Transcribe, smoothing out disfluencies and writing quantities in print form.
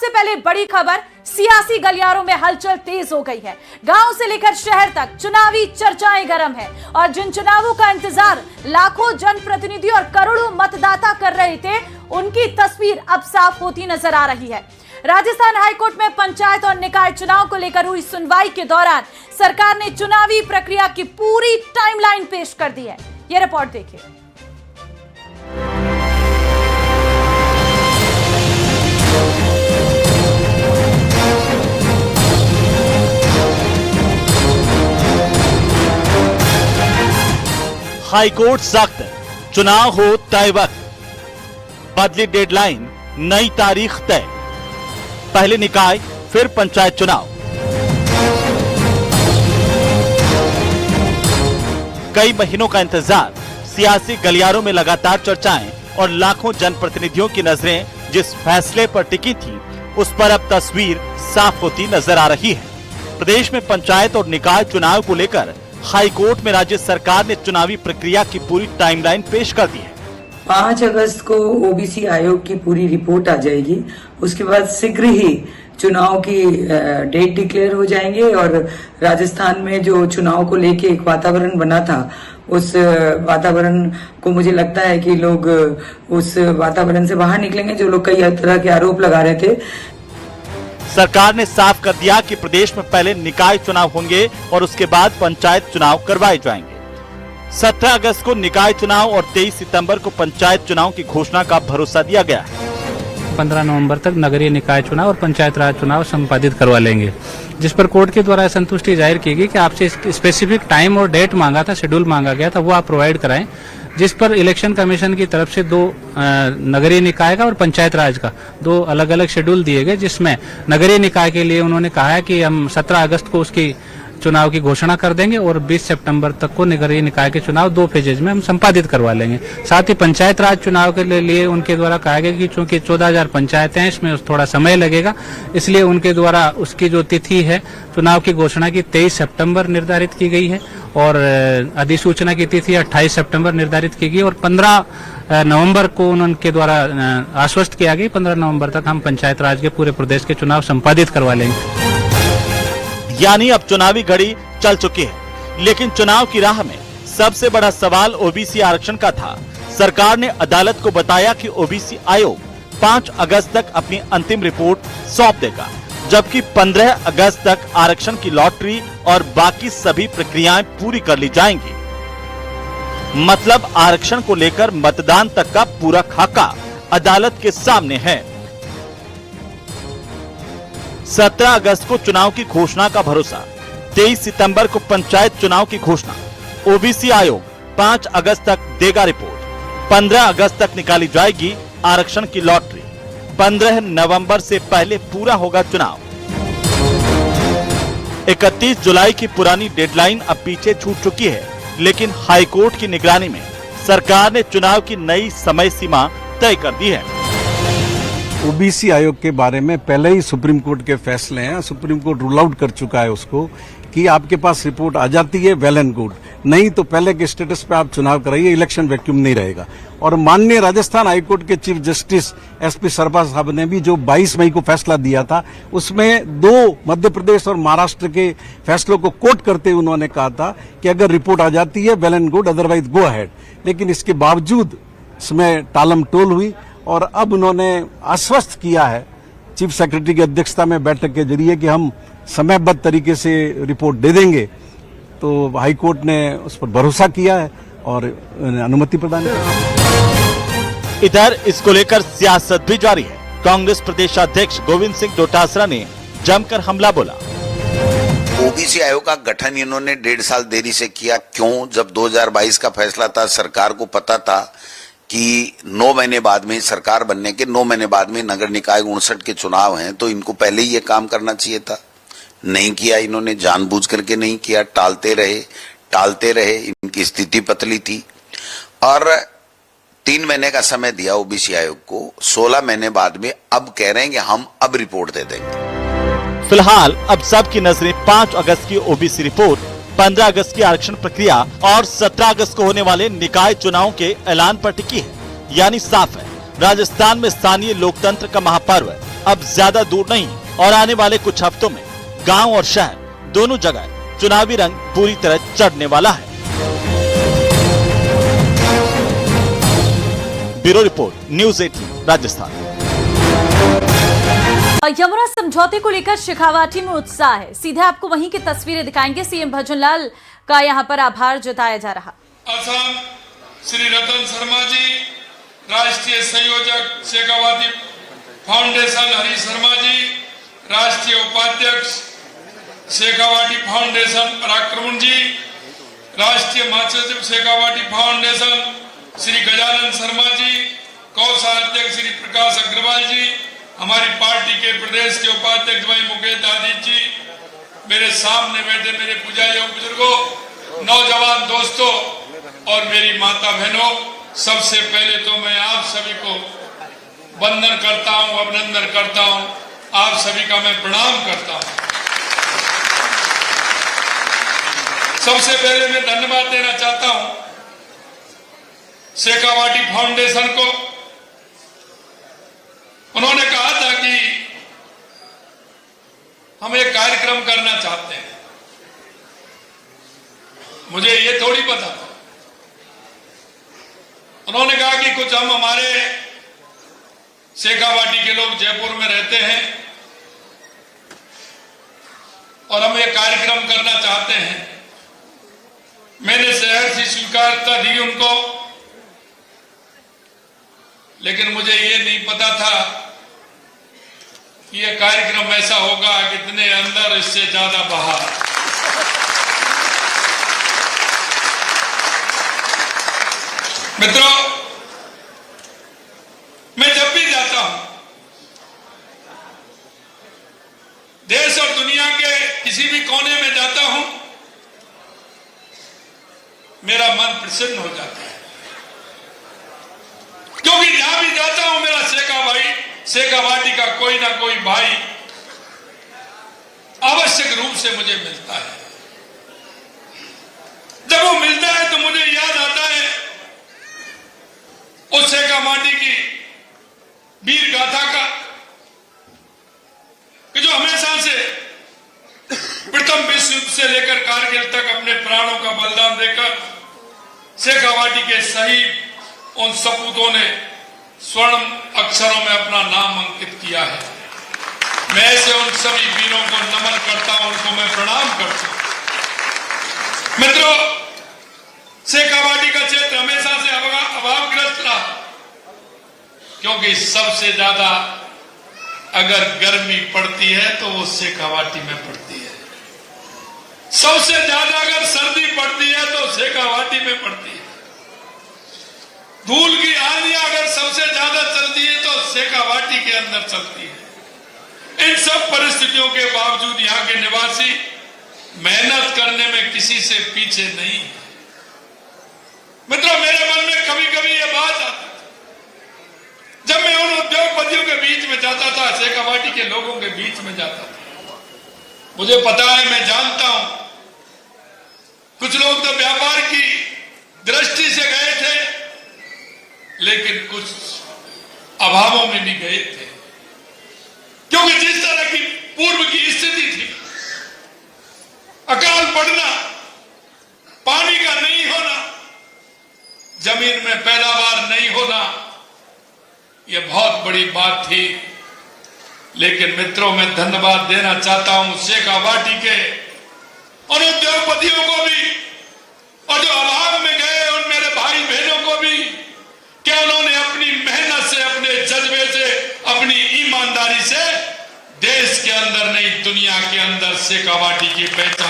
सबसे पहले बड़ी खबर, सियासी गलियारों में हलचल तेज हो गई है। गांव से लेकर शहर तक चुनावी चर्चाएं गर्म है और जिन चुनावों का इंतजार लाखों जनप्रतिनिधि और करोड़ों मतदाता कर रहे थे, उनकी तस्वीर अब साफ होती नजर आ रही है। राजस्थान हाईकोर्ट में पंचायत और निकाय चुनाव को लेकर हुई सुनवाई के दौरान सरकार ने चुनावी प्रक्रिया की पूरी टाइमलाइन पेश कर दी है। यह रिपोर्ट देखिए। हाईकोर्ट सख्त, चुनाव हो तय वक्त, बदली डेडलाइन, नई तारीख तय, पहले निकाय फिर पंचायत चुनाव। कई महीनों का इंतजार, सियासी गलियारों में लगातार चर्चाएं और लाखों जनप्रतिनिधियों की नजरें जिस फैसले पर टिकी थी, उस पर अब तस्वीर साफ होती नजर आ रही है। प्रदेश में पंचायत और निकाय चुनाव को लेकर हाईकोर्ट में राज्य सरकार ने चुनावी प्रक्रिया की पूरी टाइमलाइन पेश कर दी है। 5 अगस्त को ओबीसी आयोग की पूरी रिपोर्ट आ जाएगी। उसके बाद शीघ्र ही चुनाव की डेट डिक्लेयर हो जाएंगे और राजस्थान में जो चुनाव को लेके एक वातावरण बना था, उस वातावरण को मुझे लगता है कि लोग उस वातावरण से बाहर निकलेंगे, जो लोग कई तरह के आरोप लगा रहे थे। सरकार ने साफ कर दिया कि प्रदेश में पहले निकाय चुनाव होंगे और उसके बाद पंचायत चुनाव करवाए जाएंगे। 17 अगस्त को निकाय चुनाव और 23 सितंबर को पंचायत चुनाव की घोषणा का भरोसा दिया गया है। 15 नवंबर तक नगरीय निकाय चुनाव और पंचायत राज चुनाव संपादित करवा लेंगे, जिस पर कोर्ट के द्वारा संतुष्टि जाहिर की गई कि आपसे स्पेसिफिक टाइम और डेट मांगा था, शेड्यूल मांगा गया था, वो आप प्रोवाइड कराएं, जिस पर इलेक्शन कमीशन की तरफ से 2 नगरीय निकाय का और पंचायत राज का 2 अलग अलग शेड्यूल दिए गए, जिसमें नगरीय निकाय के लिए उन्होंने कहा है कि हम 17 अगस्त को उसकी चुनाव की घोषणा कर देंगे और 20 सितंबर तक को नगरीय निकाय के चुनाव 2 फेजेज में हम संपादित करवा लेंगे। साथ ही पंचायत राज चुनाव के लिए उनके द्वारा कहा गया कि चूंकि 14,000 पंचायतें हैं, इसमें थोड़ा समय लगेगा, इसलिए उनके द्वारा उसकी जो तिथि है चुनाव की घोषणा की 23 सितंबर निर्धारित की गई है और अधिसूचना की तिथि 28 सितंबर निर्धारित की गई और 15 नवंबर को उनके द्वारा आश्वस्त किया गया 15 नवंबर तक हम पंचायत राज के पूरे प्रदेश के चुनाव संपादित करवा लेंगे। यानी अब चुनावी घड़ी चल चुकी है, लेकिन चुनाव की राह में सबसे बड़ा सवाल ओबीसी आरक्षण का था। सरकार ने अदालत को बताया कि ओबीसी आयोग 5 अगस्त तक अपनी अंतिम रिपोर्ट सौंप देगा, जबकि 15 अगस्त तक आरक्षण की लॉटरी और बाकी सभी प्रक्रियाएं पूरी कर ली जाएंगी। मतलब आरक्षण को लेकर मतदान तक का पूरा खाका अदालत के सामने है। 17 अगस्त को चुनाव की घोषणा का भरोसा, 23 सितंबर को पंचायत चुनाव की घोषणा। ओबीसी आयोग 5 अगस्त तक देगा रिपोर्ट, 15 अगस्त तक निकाली जाएगी आरक्षण की लॉटरी, 15 नवंबर से पहले पूरा होगा चुनाव। 31 जुलाई की पुरानी डेडलाइन अब पीछे छूट चुकी है, लेकिन हाईकोर्ट की निगरानी में सरकार ने चुनाव की नई समय सीमा तय कर दी है। ओबीसी आयोग के बारे में पहले ही सुप्रीम कोर्ट के फैसले हैं, सुप्रीम कोर्ट रूल आउट कर चुका है उसको कि आपके पास रिपोर्ट आ जाती है वेल एंड गुड, नहीं तो पहले के स्टेटस पे आप चुनाव कराइए, इलेक्शन वैक्यूम नहीं रहेगा। और माननीय राजस्थान हाईकोर्ट के चीफ जस्टिस एसपी शर्मा साहब ने भी जो 22 मई को फैसला दिया था, उसमें 2 मध्य प्रदेश और महाराष्ट्र के फैसलों को कोट करते हुए उन्होंने कहा था कि अगर रिपोर्ट आ जाती है well and good, otherwise go ahead. लेकिन इसके बावजूद इसमें टालम टोल हुई और अब उन्होंने आश्वस्त किया है चीफ सेक्रेटरी की अध्यक्षता में बैठक के जरिए कि हम समयबद्ध तरीके से रिपोर्ट दे देंगे। तो हाईकोर्ट ने उस पर भरोसा किया है और अनुमति प्रदान की। इधर इसको लेकर सियासत भी जारी है। कांग्रेस प्रदेशाध्यक्ष गोविंद सिंह डोटासरा ने जमकर हमला बोला। ओबीसी आयोग का गठन इन्होंने 1.5 साल देरी से किया। क्यों? जब 2022 का फैसला था, सरकार को पता था कि 9 महीने बाद में सरकार बनने के 9 महीने बाद में नगर निकाय 59 के चुनाव हैं, तो इनको पहले ही ये काम करना चाहिए था। नहीं किया इन्होंने, जानबूझ करके नहीं किया, टालते रहे। इनकी स्थिति पतली थी और 3 महीने का समय दिया ओबीसी आयोग को। 16 महीने बाद में अब कह रहे हैं कि हम अब रिपोर्ट दे देंगे। फिलहाल अब सबकी नजरें 5 अगस्त की ओबीसी रिपोर्ट, 15 अगस्त की आरक्षण प्रक्रिया और 17 अगस्त को होने वाले निकाय चुनाव के ऐलान पर टिकी है। यानी साफ है, राजस्थान में स्थानीय लोकतंत्र का महापर्व अब ज्यादा दूर नहीं और आने वाले कुछ हफ्तों में गांव और शहर दोनों जगह चुनावी रंग पूरी तरह चढ़ने वाला है। Bureau report, news 18 Rajasthan. Yamuna समझौते को लेकर शेखावाटी में उत्साह है। सीधे आपको वहीं की तस्वीरें दिखाएंगे। सीएम भजनलाल का यहां पर आभार जताया जा रहा। असम श्री रतन शर्मा जी, राष्ट्रीय संयोजक शेखावाटी फाउंडेशन हरी शर्मा जी, राष्ट्रीय उपाध्यक्ष शेखावाटी फाउंडेशन पराक्रम जी, राष्ट्रीय महासचिव शेखावाटी फाउंडेशन श्री गजानन शर्मा जी, कोषाध्यक्ष श्री प्रकाश अग्रवाल जी, हमारी पार्टी के प्रदेश के उपाध्यक्ष भाई मुकेश आदित्य जी, मेरे सामने बैठे मेरे पूजारी बुजुर्गों, नौजवान दोस्तों और मेरी माता बहनों, सबसे पहले तो मैं आप सभी को वंदन करता हूं, अभिनंदन करता हूं, आप सभी का मैं प्रणाम करता हूं। सबसे पहले मैं धन्यवाद देना चाहता हूं शेखावाटी फाउंडेशन को। उन्होंने कहा था कि हम एक कार्यक्रम करना चाहते हैं, मुझे ये थोड़ी पता था। उन्होंने कहा कि कुछ हम हमारे शेखावाटी के लोग जयपुर में रहते हैं और हम एक कार्यक्रम करना चाहते हैं। मैंने शहर से स्वीकारता दी उनको, लेकिन मुझे ये नहीं पता था कि यह कार्यक्रम ऐसा होगा कितने अंदर इससे ज्यादा बाहर। मित्रों, मैं जब भी जाता हूं देश और दुनिया के किसी भी कोने में जाता हूं, मेरा मन प्रसन्न हो जाता है, क्योंकि जहां भी जाता हूं मेरा शेखावाटी का कोई ना कोई भाई आवश्यक रूप से मुझे मिलता है। जब वो मिलता है तो मुझे याद आता है उस शेखावाटी की वीर गाथा का, कि जो हमेशा से प्रथम विश्व युद्ध से लेकर कारगिल तक अपने प्राणों का बलिदान देकर शेखावाटी के शहीद उन सपूतों ने स्वर्ण अक्षरों में अपना नाम अंकित किया है। मैं ऐसे उन सभी वीरों को नमन करता हूं, उनको मैं प्रणाम करता हूं। मित्रों, शेखावाटी का क्षेत्र हमेशा से अभावग्रस्त रहा, क्योंकि सबसे ज्यादा अगर गर्मी पड़ती है तो वो शेखावाटी में पड़ती है, सबसे ज्यादा अगर सर्दी पड़ती है तो शेखावाटी में पड़ती है, धूल की आंधियां अगर सबसे ज्यादा चलती है तो शेखावाटी के अंदर चलती है। इन सब परिस्थितियों के बावजूद यहाँ के निवासी मेहनत करने में किसी से पीछे नहीं है। मित्रों, मेरे मन में कभी कभी ये बात आती, जब मैं उन उद्योगपतियों के बीच में जाता था, शेखावाटी के लोगों के बीच में जाता था, मुझे पता है, मैं जानता हूं, कुछ लोग तो व्यापार की दृष्टि से गए थे, लेकिन कुछ अभावों में नहीं गए थे, क्योंकि जिस तरह की पूर्व की स्थिति थी, अकाल पड़ना, पानी का नहीं होना, जमीन में पैदावार नहीं होना, यह बहुत बड़ी बात थी। लेकिन मित्रों, मैं धन्यवाद देना चाहता हूं शेखावाटी के उन उद्योगपतियों को भी, और जो अभाव में गए उन मेरे भाई बहनों को भी, कि उन्होंने अपनी मेहनत से, अपने जज्बे से, अपनी ईमानदारी से देश के अंदर नहीं दुनिया के अंदर शेखावाटी की पहचान